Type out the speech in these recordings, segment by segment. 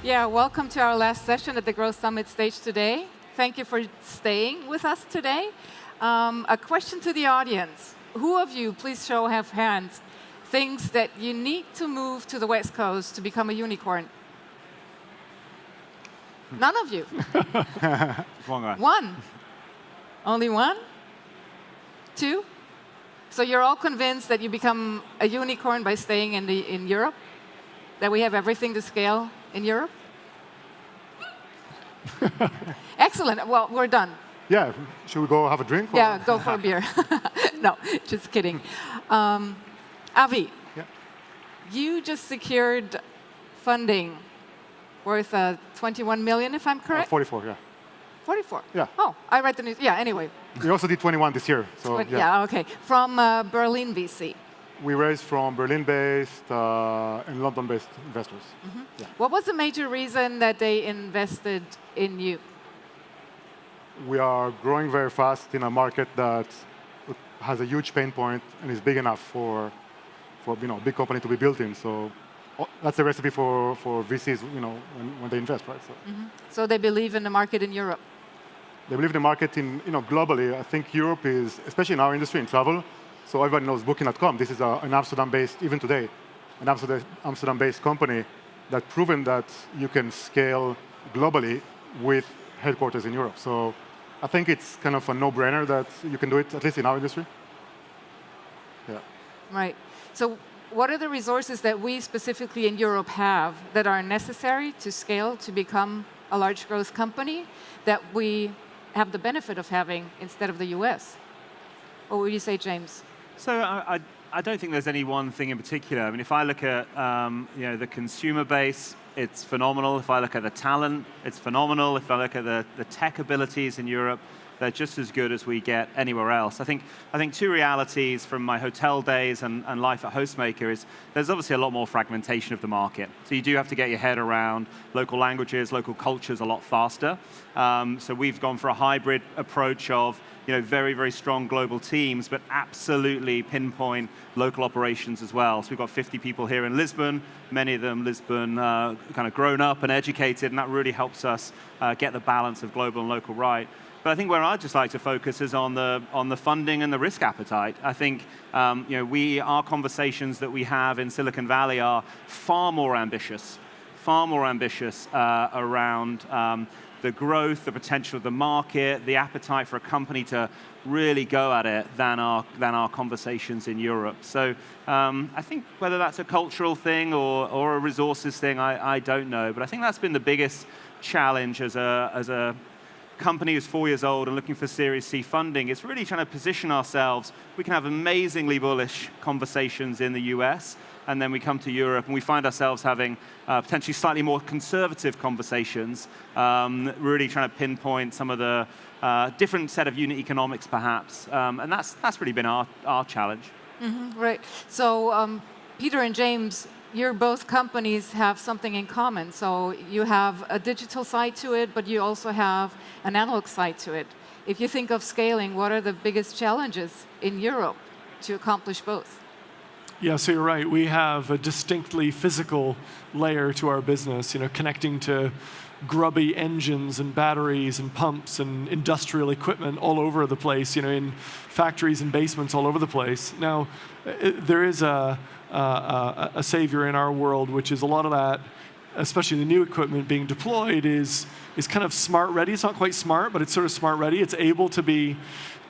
Yeah, welcome to our last session at the Growth Summit stage today. Thank you for staying with us today. A question to the audience. Who of you, please show of hands, thinks that you need to move to the West Coast to become a unicorn? None of you. One guy. One. Only one? Two? So you're all convinced that you become a unicorn by staying in Europe? That we have everything to scale in Europe? Excellent. Well, we're done. Yeah, should we go have a drink? Yeah, go for a beer. No, just kidding. Avi, Yeah. you just secured funding worth 21 million, if I'm correct? 44, yeah. 44? Yeah. Oh, I read the news. Yeah, anyway. We also did 21 this year. So Yeah, okay. From Berlin VC. We raised from Berlin-based and London-based investors. Yeah. What was the major reason that they invested in you? We are growing very fast in a market that has a huge pain point and is big enough for a big company to be built in. So that's the recipe for VCs, when they invest, right? So. So they believe in the market in Europe. They believe in the market globally. I think Europe is, especially in our industry, in travel. So everybody knows Booking.com. This is an Amsterdam-based, even today, an Amsterdam-based company that's proven that you can scale globally with headquarters in Europe. So I think it's kind of a no-brainer that you can do it, at least in our industry. Yeah. Right. So what are the resources that we specifically in Europe have that are necessary to scale to become a large growth company that we have the benefit of having instead of the US? What would you say, James? So I don't think there's any one thing in particular. I mean, if I look at the consumer base, it's phenomenal. If I look at the talent, it's phenomenal. If I look at the tech abilities in Europe, they're just as good as we get anywhere else. I think two realities from my hotel days and life at Hostmaker is there's obviously a lot more fragmentation of the market. So you do have to get your head around local languages, local cultures a lot faster. So we've gone for a hybrid approach of very, very strong global teams, but absolutely pinpoint local operations as well. So we've got 50 people here in Lisbon, many of them Lisbon kind of grown up and educated, and that really helps us get the balance of global and local right. But I think where I'd just like to focus is on the funding and the risk appetite. I think our conversations that we have in Silicon Valley are far more ambitious around the growth, the potential of the market, the appetite for a company to really go at it than our conversations in Europe. So I think whether that's a cultural thing or a resources thing, I don't know. But I think that's been the biggest challenge as a company who's 4 years old and looking for Series C funding. It's really trying to position ourselves. We can have amazingly bullish conversations in the US, and then we come to Europe and we find ourselves having potentially slightly more conservative conversations, really trying to pinpoint some of the different set of unit economics perhaps. And that's really been our challenge. Right. So Peter and James, your both companies have something in common. So you have a digital side to it, but you also have an analog side to it. If you think of scaling, what are the biggest challenges in Europe to accomplish both? Yeah, so you're right. We have a distinctly physical layer to our business, connecting to grubby engines and batteries and pumps and industrial equipment all over the place, in factories and basements all over the place. Now, there is a savior in our world, which is a lot of that, especially the new equipment being deployed, is kind of smart ready. It's not quite smart, but it's sort of smart ready. It's able to be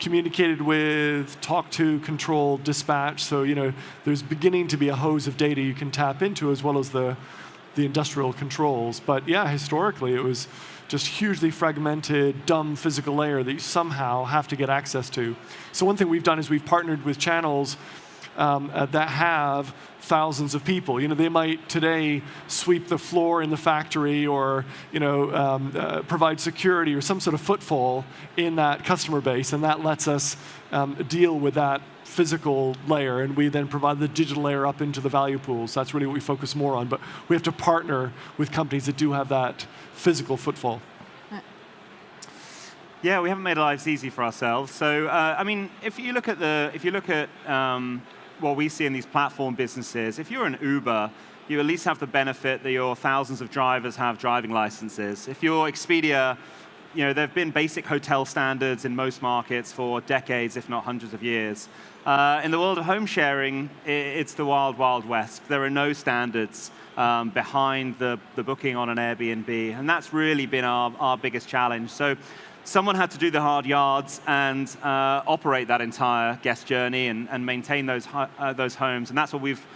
communicated with, talked to, controlled, dispatched. So there's beginning to be a hose of data you can tap into, as well as the industrial controls. But yeah, historically it was just hugely fragmented, dumb physical layer that you somehow have to get access to. So one thing we've done is we've partnered with channels that have thousands of people. They might today sweep the floor in the factory or provide security or some sort of footfall in that customer base, and that lets us deal with that physical layer, and we then provide the digital layer up into the value pools. That's really what we focus more on, but we have to partner with companies that do have that physical footfall. Yeah, we haven't made our lives easy for ourselves. So, I mean, if you look at what we see in these platform businesses, if you're an Uber, you at least have the benefit that your thousands of drivers have driving licenses. If you're Expedia, there have been basic hotel standards in most markets for decades, if not hundreds of years. In the world of home sharing, it's the wild, wild west. There are no standards behind the booking on an Airbnb, and that's really been our biggest challenge. So someone had to do the hard yards and operate that entire guest journey and maintain those homes, and that's what we've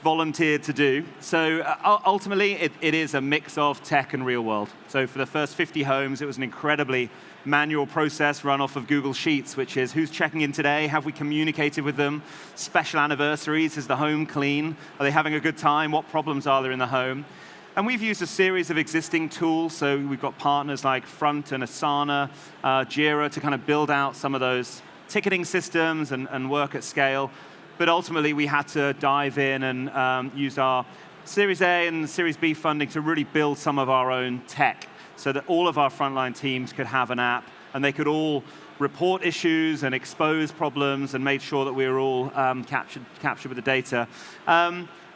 volunteered to do. So ultimately, it is a mix of tech and real world. So for the first 50 homes, it was an incredibly manual process run off of Google Sheets, which is who's checking in today, have we communicated with them, special anniversaries, is the home clean, are they having a good time, what problems are there in the home? And we've used a series of existing tools, so we've got partners like Front and Asana, Jira to kind of build out some of those ticketing systems and work at scale. But ultimately, we had to dive in and use our Series A and Series B funding to really build some of our own tech so that all of our frontline teams could have an app and they could all report issues and expose problems and made sure that we were all captured with the data.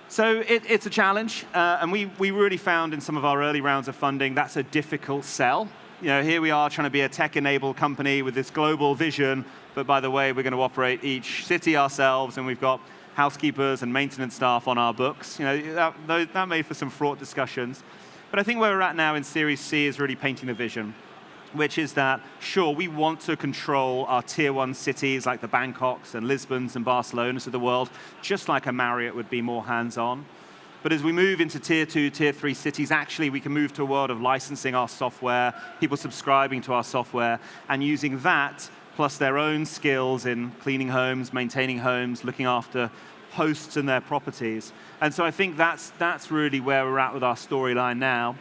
So it's a challenge, and we really found in some of our early rounds of funding that's a difficult sell. Here we are trying to be a tech-enabled company with this global vision, but by the way, we're going to operate each city ourselves, and we've got housekeepers and maintenance staff on our books. That made for some fraught discussions. But I think where we're at now in Series C is really painting the vision, which is that, sure, we want to control our tier 1 cities like the Bangkoks and Lisbons and Barcelonas of the world, just like a Marriott would be more hands-on. But as we move into tier 2, tier 3 cities, actually we can move to a world of licensing our software, people subscribing to our software, and using that, plus their own skills in cleaning homes, maintaining homes, looking after hosts and their properties. And so I think that's really where we're at with our storyline now.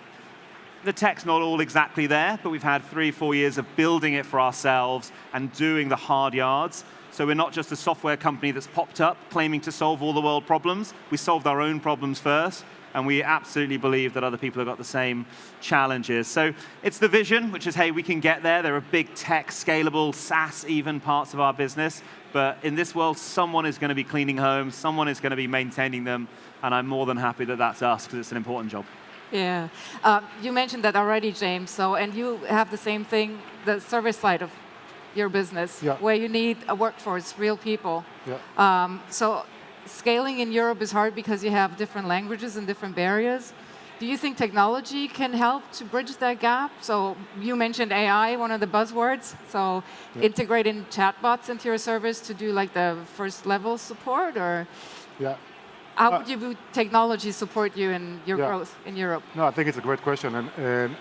The tech's not all exactly there, but we've had 3-4 years of building it for ourselves and doing the hard yards. So we're not just a software company that's popped up claiming to solve all the world problems. We solved our own problems first, and we absolutely believe that other people have got the same challenges. So it's the vision, which is, hey, we can get there. There are big tech, scalable, SaaS even parts of our business. But in this world, someone is going to be cleaning homes, someone is going to be maintaining them, and I'm more than happy that that's us, because it's an important job. Yeah. You mentioned that already, James. And you have the same thing, the service side of your business, where you need a workforce, real people. Yeah. So scaling in Europe is hard because you have different languages and different barriers. Do you think technology can help to bridge that gap? So you mentioned AI, one of the buzzwords. So integrating chatbots into your service to do like the first level support, or how would you technology support you in your growth in Europe? No, I think it's a great question. And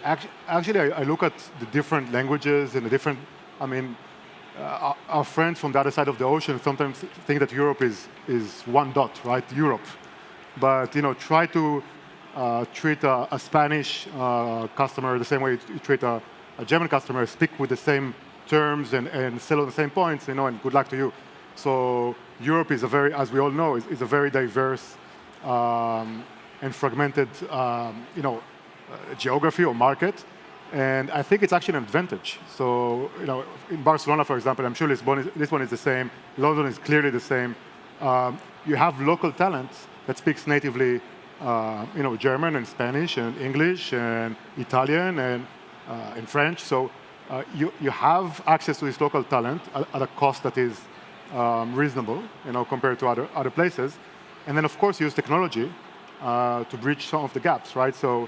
actually, I look at the different languages and the different, our friends from the other side of the ocean sometimes think that Europe is one dot, right? Europe. But try to treat a Spanish customer the same way you treat a German customer, speak with the same terms and sell on the same points, and good luck to you. So Europe is as we all know, is a very diverse and fragmented, geography or market. And I think it's actually an advantage. So, in Barcelona, for example, I'm sure Lisbon is the same. London is clearly the same. You have local talent that speaks natively, German and Spanish and English and Italian and French. So you have access to this local talent at a cost that is reasonable, compared to other places. And then, of course, use technology to bridge some of the gaps, right? So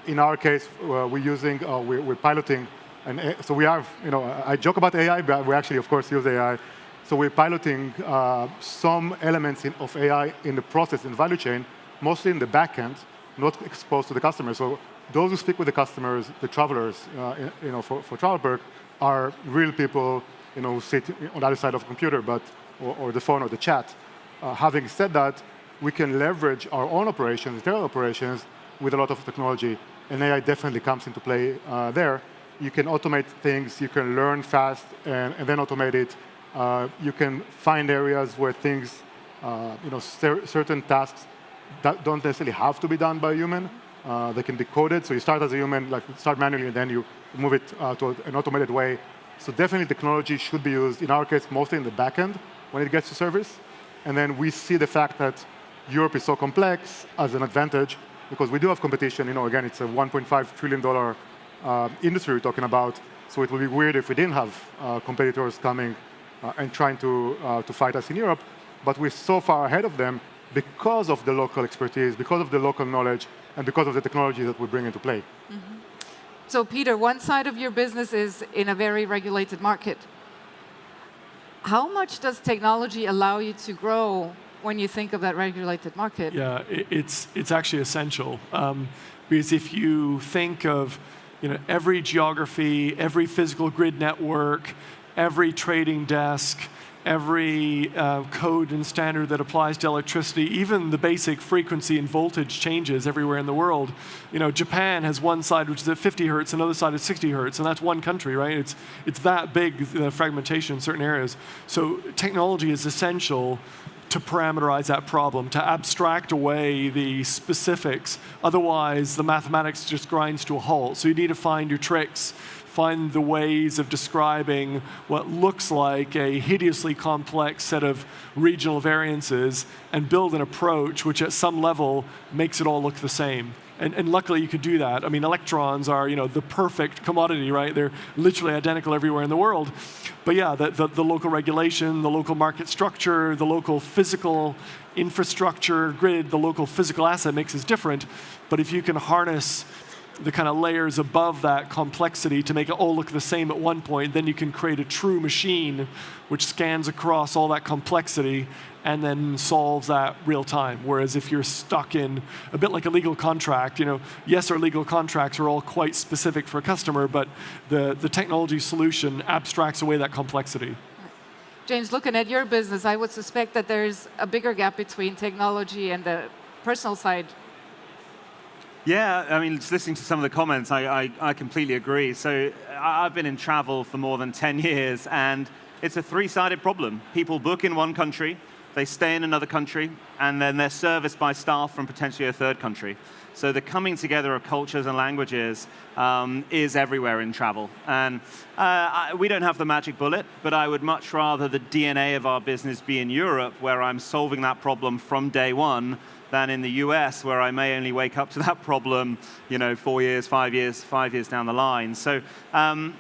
in our case, we're piloting, and so we have, I joke about AI, but we actually, of course, use AI. So we're piloting some elements of AI in the process, in value chain, mostly in the back end, not exposed to the customer. So those who speak with the customers, the travelers, for TravelPerk, are real people, who sit on the other side of the computer, or the phone or the chat. Having said that, we can leverage our own operations, internal operations, with a lot of technology, and AI definitely comes into play there. You can automate things, you can learn fast, and then automate it. You can find areas where things, certain tasks that don't necessarily have to be done by a human. They can be coded, so you start as a human, start manually, and then you move it to an automated way. So definitely technology should be used, in our case, mostly in the back end when it gets to service. And then we see the fact that Europe is so complex as an advantage because we do have competition. Again, it's a $1.5 trillion industry we're talking about. So it would be weird if we didn't have competitors coming and trying to fight us in Europe. But we're so far ahead of them because of the local expertise, because of the local knowledge, and because of the technology that we bring into play. Mm-hmm. So Peter, one side of your business is in a very regulated market. How much does technology allow you to grow when you think of that regulated market? Yeah, it's actually essential. Because if you think of every geography, every physical grid network, every trading desk, every code and standard that applies to electricity, even the basic frequency and voltage changes everywhere in the world. Japan has one side which is at 50 hertz, another side is 60 hertz, and that's one country, right? It's that big, the fragmentation in certain areas. So technology is essential to parameterize that problem, to abstract away the specifics. Otherwise, the mathematics just grinds to a halt. So you need to find your tricks, find the ways of describing what looks like a hideously complex set of regional variances and build an approach which at some level makes it all look the same. And luckily you can do that. I mean, electrons are the perfect commodity, right? They're literally identical everywhere in the world. But yeah, the local regulation, the local market structure, the local physical infrastructure grid, the local physical asset mix is different. But if you can harness the kind of layers above that complexity to make it all look the same at one point, then you can create a true machine which scans across all that complexity and then solves that real time. Whereas if you're stuck in a bit like a legal contract, yes, our legal contracts are all quite specific for a customer, but the technology solution abstracts away that complexity. James, looking at your business, I would suspect that there's a bigger gap between technology and the personal side. Yeah, I mean, just listening to some of the comments, I completely agree. So I've been in travel for more than 10 years, and it's a three-sided problem. People book in one country, they stay in another country, and then they're serviced by staff from potentially a third country. So the coming together of cultures and languages is everywhere in travel. And we don't have the magic bullet, but I would much rather the DNA of our business be in Europe, where I'm solving that problem from day one, than in the US, where I may only wake up to that problem, 4 years, 5 years down the line. So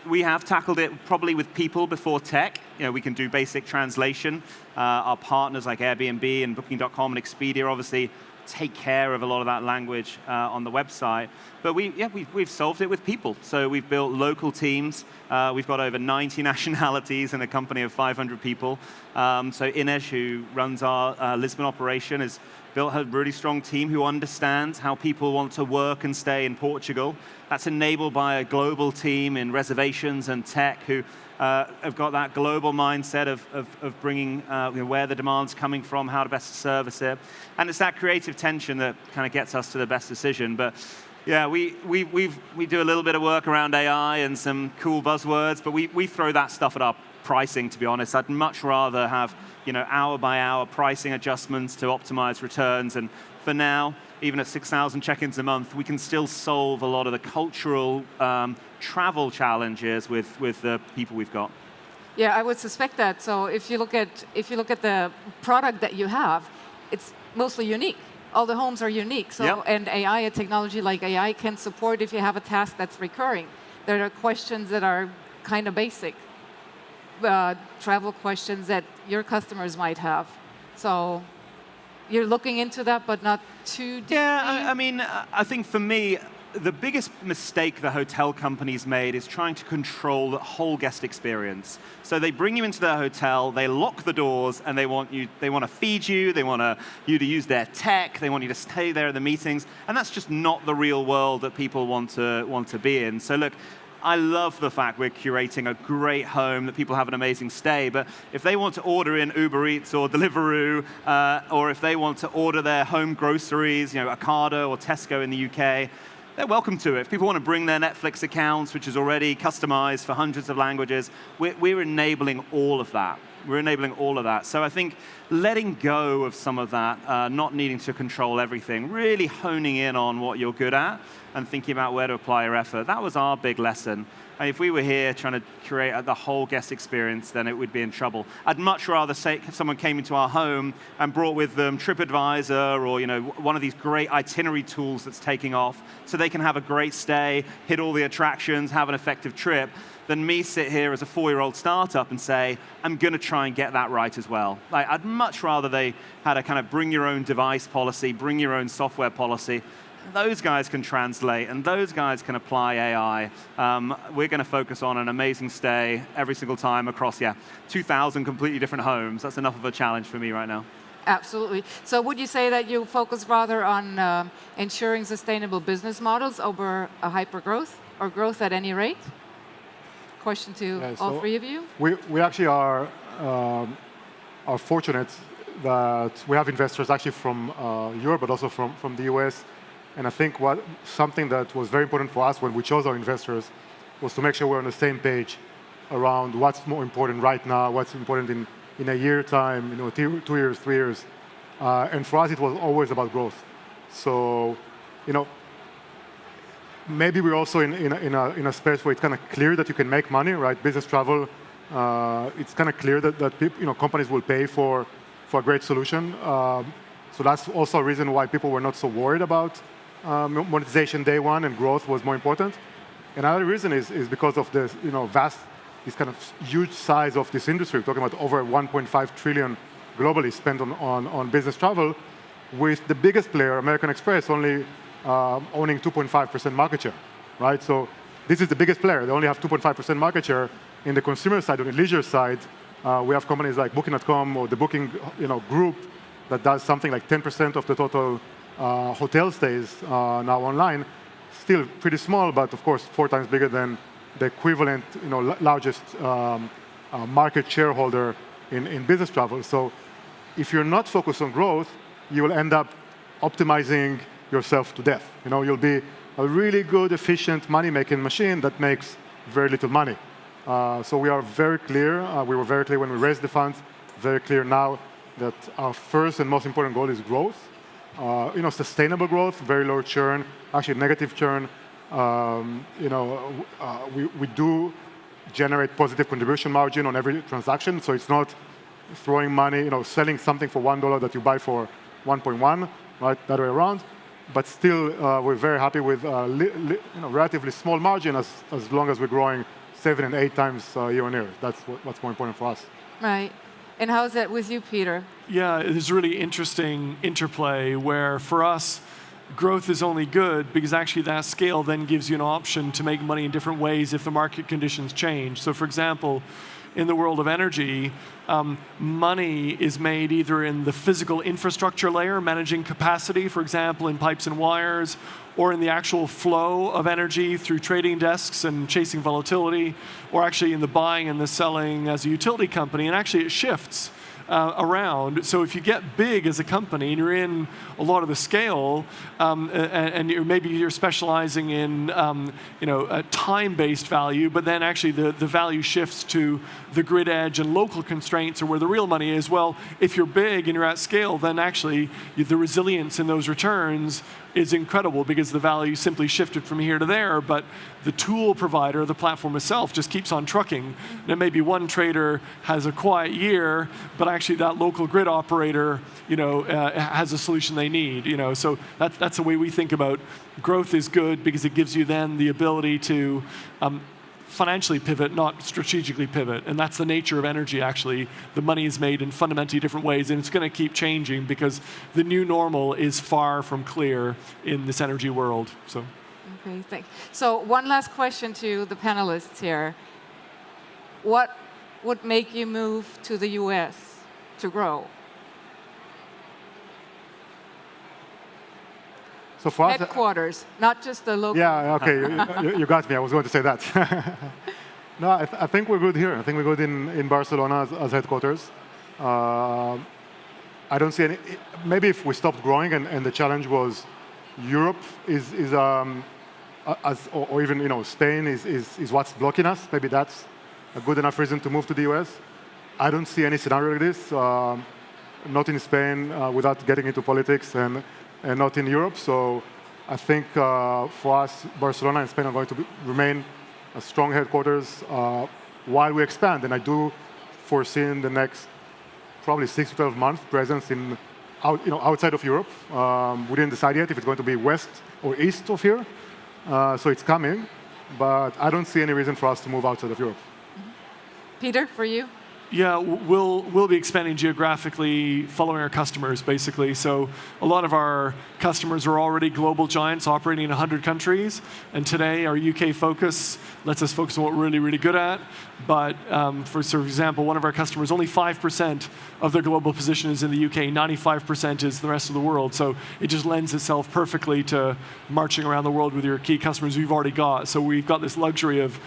we have tackled it probably with people before tech. We can do basic translation. Our partners like Airbnb and Booking.com and Expedia obviously take care of a lot of that language on the website. But we've solved it with people. So we've built local teams. We've got over 90 nationalities in a company of 500 people. So Ines, who runs our Lisbon operation, has built a really strong team who understands how people want to work and stay in Portugal. That's enabled by a global team in reservations and tech who have got that global mindset of bringing where the demand's coming from, how to best service it. And it's that creative tension that kind of gets us to the best decision. But yeah, we do a little bit of work around AI and some cool buzzwords, but we throw that stuff at our pricing, to be honest. I'd much rather have hour by hour pricing adjustments to optimize returns. And for now, even at 6,000 check-ins a month, we can still solve a lot of the cultural travel challenges with the people we've got. Yeah, I would suspect that. So if you look at the product that you have, it's mostly unique. All the homes are unique. So Yep. And AI, a technology like AI, can support if you have a task that's recurring. There are questions that are kind of basic. Travel questions that your customers might have. So you're looking into that, but not too deeply? Yeah, I mean, I think for me, the biggest mistake the hotel companies made is trying to control the whole guest experience. So they bring you into their hotel, they lock the doors, and they want to feed you, they want you to use their tech, they want you to stay there in the meetings, and that's just not the real world that people want to be in. So look, I love the fact we're curating a great home, that people have an amazing stay, but if they want to order in Uber Eats or Deliveroo, or if they want to order their home groceries, Ocado or Tesco in the UK, they're welcome to it. If people want to bring their Netflix accounts, which is already customized for hundreds of languages, we're enabling all of that. We're enabling all of that. So I think letting go of some of that, not needing to control everything, really honing in on what you're good at and thinking about where to apply your effort. That was our big lesson. And if we were here trying to create the whole guest experience, then it would be in trouble. I'd much rather say someone came into our home and brought with them TripAdvisor or one of these great itinerary tools that's taking off so they can have a great stay, hit all the attractions, have an effective trip, than me sit here as a 4-year-old startup and say, I'm going to try and get that right as well. Like, I'd much rather they had a kind of bring your own device policy, bring your own software policy. Those guys can translate, and those guys can apply AI. We're going to focus on an amazing stay every single time across, 2,000 completely different homes. That's enough of a challenge for me right now. Absolutely. So would you say that you focus rather on ensuring sustainable business models over a hyper-growth or growth at any rate? Question to all three of you. We actually are fortunate that we have investors actually from Europe, but also from the US. And I think something that was very important for us when we chose our investors was to make sure we're on the same page around what's more important right now, what's important in a year time, 2 years, 3 years. And for us, it was always about growth. So, maybe we're also in a space where it's kind of clear that you can make money, right? Business travel, it's kind of clear that people, companies will pay for a great solution. So that's also a reason why people were not so worried about monetization day one, and growth was more important. Another reason is because of this, this kind of huge size of this industry. We're talking about over 1.5 trillion globally spent on business travel, with the biggest player, American Express, only owning 2.5% market share, right? So this is the biggest player. They only have 2.5% market share. In the consumer side, on the leisure side, we have companies like Booking.com or the Booking group that does something like 10% of the total hotel stays now online. Still pretty small, but of course 4 times bigger than the equivalent, largest market shareholder in business travel. So if you're not focused on growth, you will end up optimizing yourself to death. You'll be a really good, efficient money-making machine that makes very little money. So we are very clear. We were very clear when we raised the funds. Very clear now that our first and most important goal is growth. Sustainable growth, very low churn, actually negative churn. We do generate positive contribution margin on every transaction, so it's not throwing money, selling something for $1 that you buy for 1.1, right? That way around. But still, we're very happy with relatively small margin as long as we're growing 7 and 8 times year on year. That's what's more important for us. Right. And how's that with you, Peter? Yeah, it's a really interesting interplay where for us, growth is only good because actually that scale then gives you an option to make money in different ways if the market conditions change. So for example, in the world of energy, money is made either in the physical infrastructure layer, managing capacity, for example, in pipes and wires, or in the actual flow of energy through trading desks and chasing volatility, or actually in the buying and the selling as a utility company. And actually it shifts around. So if you get big as a company and you're in a lot of the scale, and maybe you're specializing in a time-based value, but then actually the value shifts to the grid edge and local constraints or where the real money is. Well, if you're big and you're at scale, then actually the resilience in those returns is incredible because the value simply shifted from here to there, but the tool provider, the platform itself, just keeps on trucking. And maybe one trader has a quiet year, but actually that local grid operator, has a solution they need. So that's the way we think about growth is good because it gives you then the ability to financially pivot, not strategically pivot. And that's the nature of energy, actually. The money is made in fundamentally different ways, and it's going to keep changing because the new normal is far from clear in this energy world. So. Okay, thanks. So one last question to the panelists here. What would make you move to the US to grow? So for us, headquarters, not just the local. Yeah, okay, you got me. I was going to say that. No, I think we're good here. I think we're good in Barcelona as headquarters. I don't see any. Maybe if we stopped growing and the challenge was Europe or even Spain is what's blocking us. Maybe that's a good enough reason to move to the US. I don't see any scenario like this. Not in Spain, without getting into politics, and not in Europe. So I think for us, Barcelona and Spain are going to remain a strong headquarters while we expand. And I do foresee in the next probably 6 to 12 months presence in outside of Europe. We didn't decide yet if it's going to be west or east of here. So it's coming, but I don't see any reason for us to move outside of Europe. Peter, for you? Yeah, we'll be expanding geographically, following our customers, basically. So a lot of our customers are already global giants operating in 100 countries. And today, our UK focus lets us focus on what we're really, really good at. But for example, one of our customers, only 5% of their global position is in the UK. 95% is the rest of the world. So it just lends itself perfectly to marching around the world with your key customers you've already got. So we've got this luxury of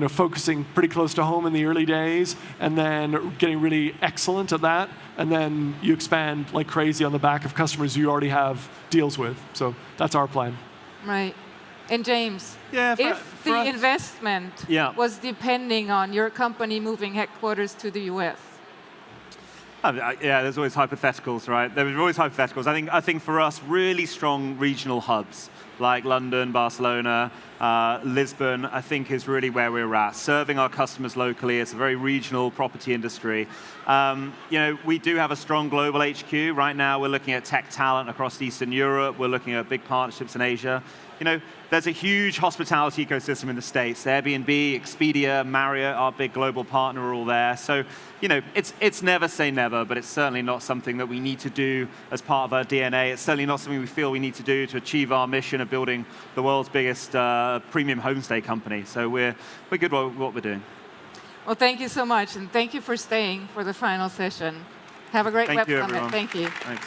focusing pretty close to home in the early days, and then getting really excellent at that, and then you expand like crazy on the back of customers you already have deals with. So that's our plan. Right. And James, Yeah, if the investment was depending on your company moving headquarters to the US? Yeah, there's always hypotheticals, right? There's always hypotheticals. I think for us, really strong regional hubs like London, Barcelona, Lisbon, I think is really where we're at. Serving our customers locally. It's a very regional property industry. We do have a strong global HQ. Right now, we're looking at tech talent across Eastern Europe. We're looking at big partnerships in Asia. There's a huge hospitality ecosystem in the States. Airbnb, Expedia, Marriott, our big global partner, are all there. So, it's never say never, but it's certainly not something that we need to do as part of our DNA. It's certainly not something we feel we need to do to achieve our mission of building the world's biggest premium homestay company. So we're good at what we're doing. Well, thank you so much, and thank you for staying for the final session. Have a great Web Summit. Everyone. Thank you. Thanks.